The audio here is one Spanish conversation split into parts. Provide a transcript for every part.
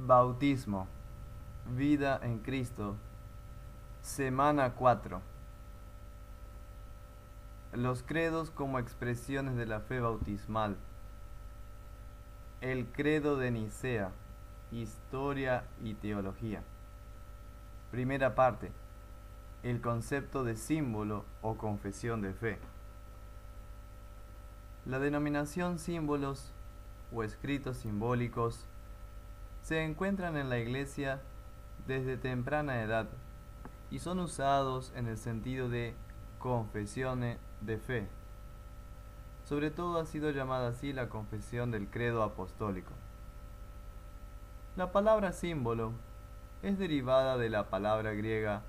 Bautismo, vida en Cristo, semana 4. Los credos como expresiones de la fe bautismal. El credo de Nicea, historia y teología. Primera parte. El concepto de símbolo o confesión de fe. La denominación símbolos o escritos simbólicos se encuentran en la Iglesia desde temprana edad y son usados en el sentido de confesione de fe. Sobre todo ha sido llamada así la confesión del credo apostólico. La palabra símbolo es derivada de la palabra griega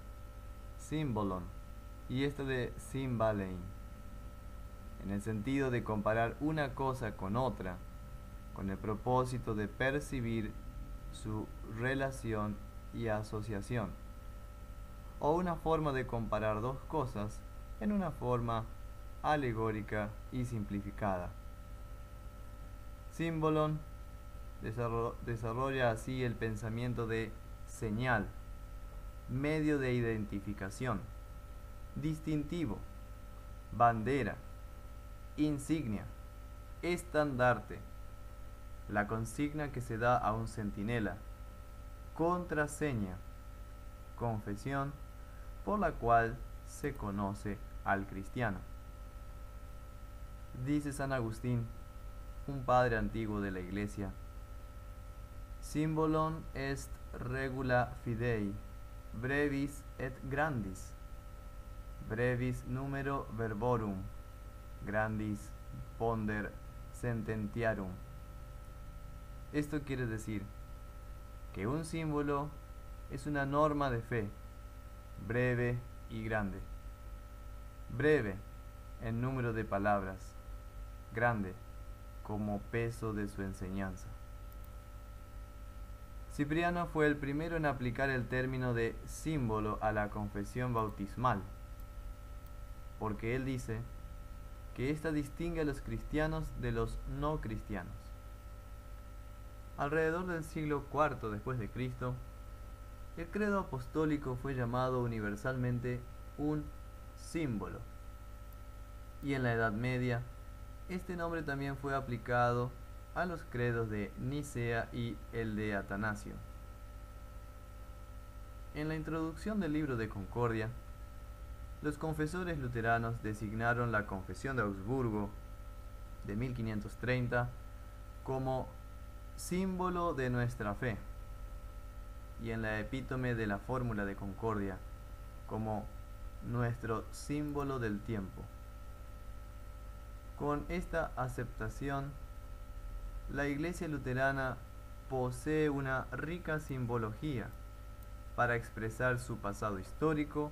symbolon y esta de symbalein, en el sentido de comparar una cosa con otra, con el propósito de percibir su relación y asociación, o una forma de comparar dos cosas en una forma alegórica y simplificada. Symbolon desarrolla así el pensamiento de señal, medio de identificación, distintivo, bandera, insignia, estandarte, la consigna que se da a un centinela, contraseña, confesión, por la cual se conoce al cristiano. Dice San Agustín, un padre antiguo de la Iglesia: Symbolon est regula fidei, brevis et grandis, brevis numero verborum, grandis ponder sententiarum. Esto quiere decir que un símbolo es una norma de fe, breve y grande. Breve en número de palabras, grande como peso de su enseñanza. Cipriano fue el primero en aplicar el término de símbolo a la confesión bautismal, porque él dice que ésta distingue a los cristianos de los no cristianos. Alrededor del siglo IV después de Cristo, el credo apostólico fue llamado universalmente un símbolo, y en la Edad Media este nombre también fue aplicado a los credos de Nicea y el de Atanasio. En la introducción del libro de Concordia, los confesores luteranos designaron la Confesión de Augsburgo de 1530 como símbolo de nuestra fe, y en la epítome de la Fórmula de Concordia como nuestro símbolo del tiempo. Con esta aceptación, la Iglesia luterana posee una rica simbología para expresar su pasado histórico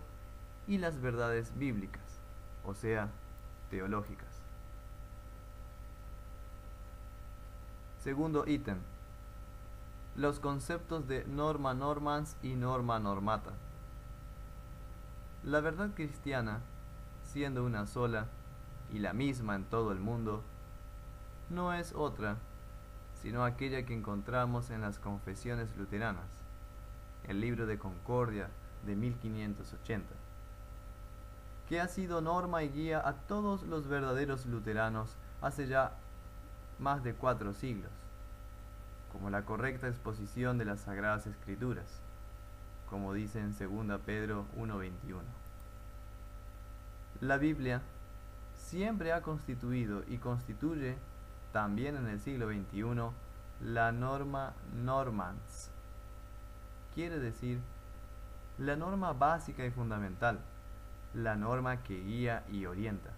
y las verdades bíblicas, o sea, teológicas. Segundo ítem: los conceptos de norma normans y norma normata. La verdad cristiana, siendo una sola y la misma en todo el mundo, no es otra sino aquella que encontramos en las confesiones luteranas, el libro de Concordia de 1580, que ha sido norma y guía a todos los verdaderos luteranos hace ya más de 4 siglos, como la correcta exposición de las Sagradas Escrituras, como dice en 2 Pedro 1:21. La Biblia siempre ha constituido y constituye, también en el siglo XXI, la norma normans, quiere decir la norma básica y fundamental, la norma que guía y orienta.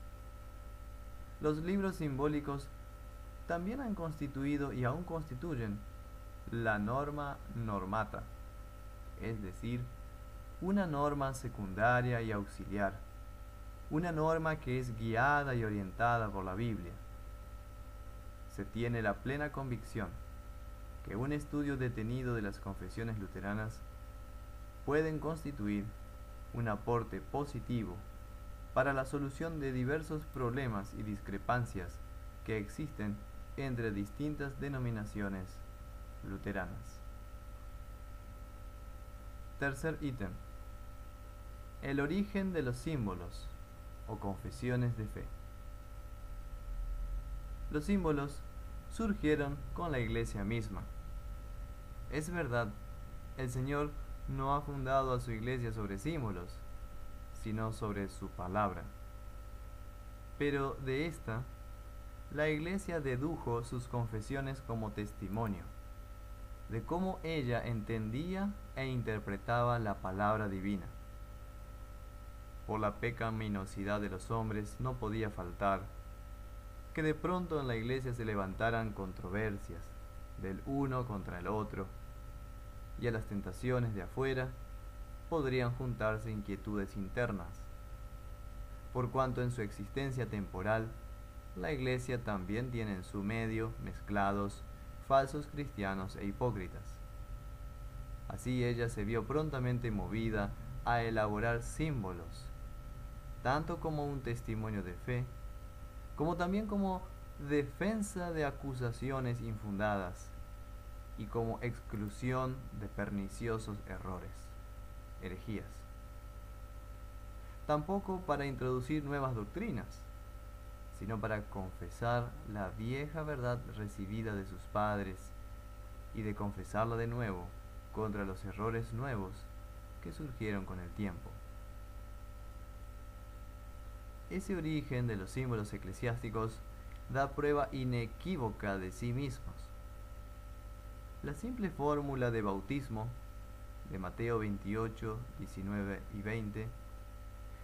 Los libros simbólicos también han constituido y aún constituyen la norma normata, es decir, una norma secundaria y auxiliar, una norma que es guiada y orientada por la Biblia. Se tiene la plena convicción que un estudio detenido de las confesiones luteranas pueden constituir un aporte positivo para la solución de diversos problemas y discrepancias que existen entre distintas denominaciones luteranas. Tercer ítem. El origen de los símbolos o confesiones de fe. Los símbolos surgieron con la iglesia misma. Es verdad, el Señor no ha fundado a su iglesia sobre símbolos, sino sobre su palabra. Pero de esta, la iglesia dedujo sus confesiones como testimonio de cómo ella entendía e interpretaba la palabra divina. Por la pecaminosidad de los hombres no podía faltar que de pronto en la iglesia se levantaran controversias del uno contra el otro, y a las tentaciones de afuera podrían juntarse inquietudes internas, por cuanto en su existencia temporal la iglesia también tiene en su medio mezclados falsos cristianos e hipócritas. Así ella se vio prontamente movida a elaborar símbolos, tanto como un testimonio de fe, como también como defensa de acusaciones infundadas y como exclusión de perniciosos errores, herejías. Tampoco para introducir nuevas doctrinas, sino para confesar la vieja verdad recibida de sus padres y de confesarla de nuevo contra los errores nuevos que surgieron con el tiempo. Ese origen de los símbolos eclesiásticos da prueba inequívoca de sí mismos. La simple fórmula de bautismo de Mateo 28, 19 y 20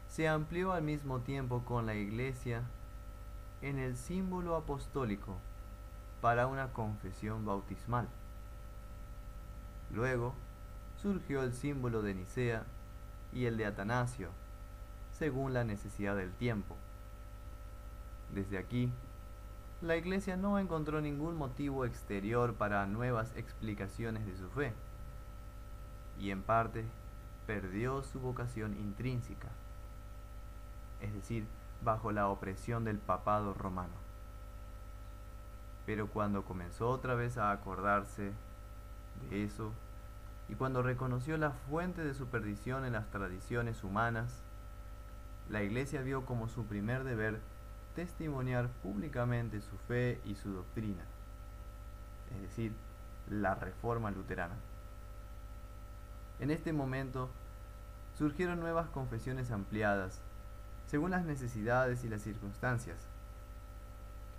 se amplió al mismo tiempo con la iglesia en el símbolo apostólico para una confesión bautismal. Luego surgió el símbolo de Nicea y el de Atanasio, según la necesidad del tiempo. Desde aquí, la Iglesia no encontró ningún motivo exterior para nuevas explicaciones de su fe, y en parte perdió su vocación intrínseca, es decir, bajo la opresión del papado romano. Pero cuando comenzó otra vez a acordarse de eso, y cuando reconoció la fuente de su perdición en las tradiciones humanas, la Iglesia vio como su primer deber testimoniar públicamente su fe y su doctrina, es decir, la Reforma luterana. En este momento surgieron nuevas confesiones ampliadas, según las necesidades y las circunstancias,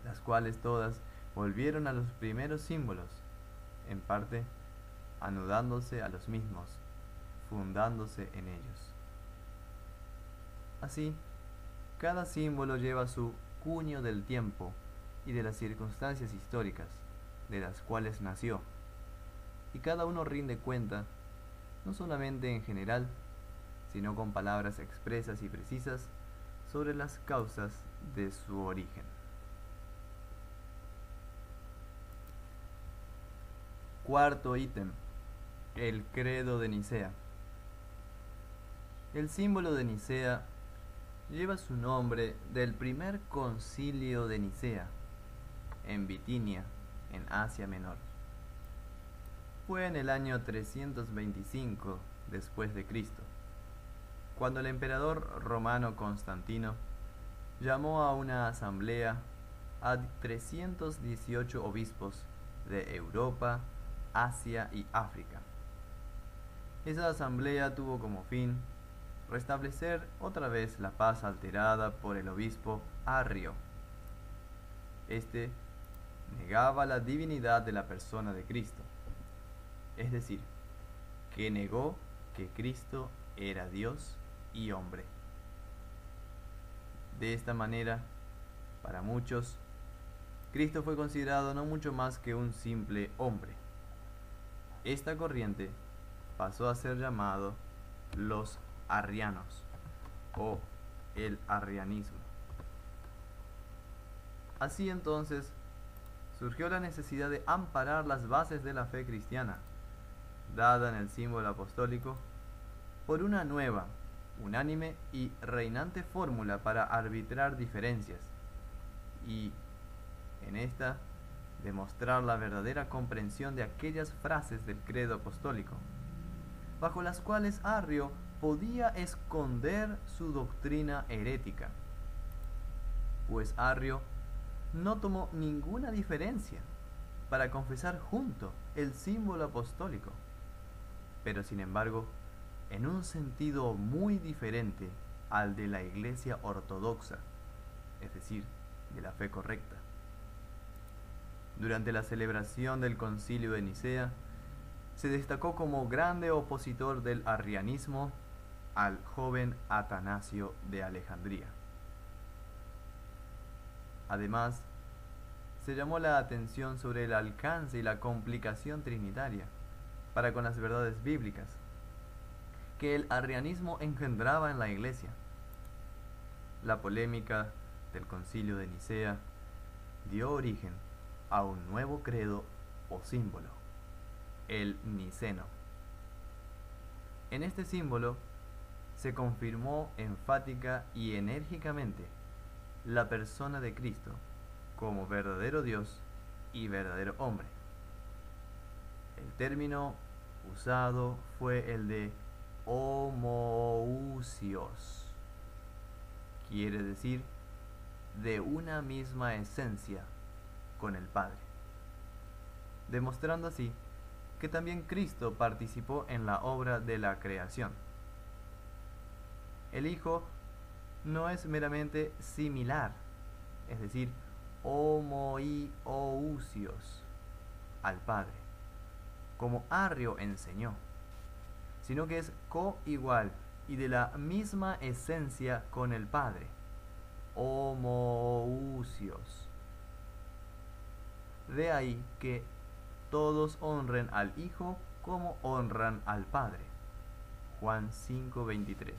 las cuales todas volvieron a los primeros símbolos, en parte anudándose a los mismos, fundándose en ellos. Así, cada símbolo lleva su cuño del tiempo y de las circunstancias históricas de las cuales nació, y cada uno rinde cuenta, no solamente en general, sino con palabras expresas y precisas sobre las causas de su origen. Cuarto ítem: el credo de Nicea. El símbolo de Nicea lleva su nombre del primer concilio de Nicea, en Bitinia, en Asia Menor. Fue en el año 325 después de Cristo, cuando el emperador romano Constantino llamó a una asamblea a 318 obispos de Europa, Asia y África. Esa asamblea tuvo como fin restablecer otra vez la paz alterada por el obispo Arrio. Este negaba la divinidad de la persona de Cristo, es decir, que negó que Cristo era Dios y hombre. De esta manera, para muchos, Cristo fue considerado no mucho más que un simple hombre. Esta corriente pasó a ser llamado los arrianos o el arrianismo. Así entonces surgió la necesidad de amparar las bases de la fe cristiana, dada en el símbolo apostólico, por una nueva, unánime y reinante fórmula para arbitrar diferencias, y en esta demostrar la verdadera comprensión de aquellas frases del credo apostólico, bajo las cuales Arrio podía esconder su doctrina herética, pues Arrio no tomó ninguna diferencia para confesar junto el símbolo apostólico, pero sin embargo, en un sentido muy diferente al de la Iglesia ortodoxa, es decir, de la fe correcta. Durante la celebración del Concilio de Nicea, se destacó como grande opositor del arrianismo al joven Atanasio de Alejandría. Además, se llamó la atención sobre el alcance y la complicación trinitaria para con las verdades bíblicas que el arrianismo engendraba en la Iglesia. La polémica del Concilio de Nicea dio origen a un nuevo credo o símbolo, el niceno. En este símbolo se confirmó enfática y enérgicamente la persona de Cristo como verdadero Dios y verdadero hombre. El término usado fue el de homoousios, quiere decir de una misma esencia con el Padre, demostrando así que también Cristo participó en la obra de la creación. El Hijo no es meramente similar, es decir, homoiousios al Padre, como Arrio enseñó, sino que es coigual y de la misma esencia con el Padre, homoousios. De ahí que todos honren al Hijo como honran al Padre. Juan 5:23.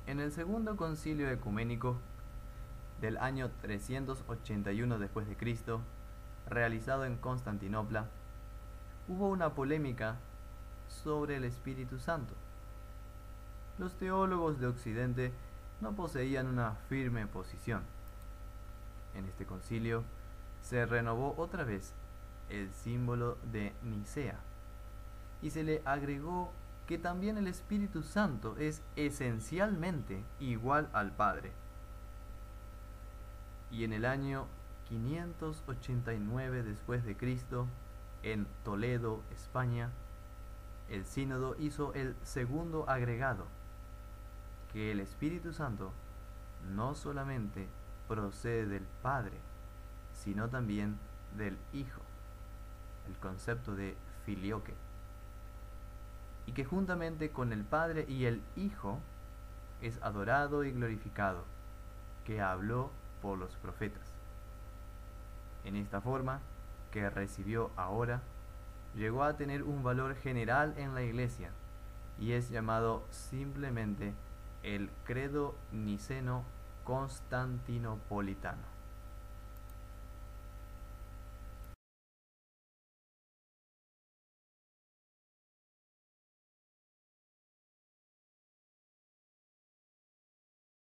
En el segundo concilio ecuménico del año 381 después de Cristo, realizado en Constantinopla, hubo una polémica sobre el Espíritu Santo. Los teólogos de Occidente no poseían una firme posición. En este concilio se renovó otra vez el símbolo de Nicea y se le agregó que también el Espíritu Santo es esencialmente igual al Padre. Y en el año 589 después de Cristo, en Toledo, España, el sínodo hizo el segundo agregado, que el Espíritu Santo no solamente procede del Padre, sino también del Hijo, el concepto de filioque, y que juntamente con el Padre y el Hijo es adorado y glorificado, que habló por los profetas. En esta forma, que recibió ahora, llegó a tener un valor general en la Iglesia y es llamado simplemente el credo niceno constantinopolitano.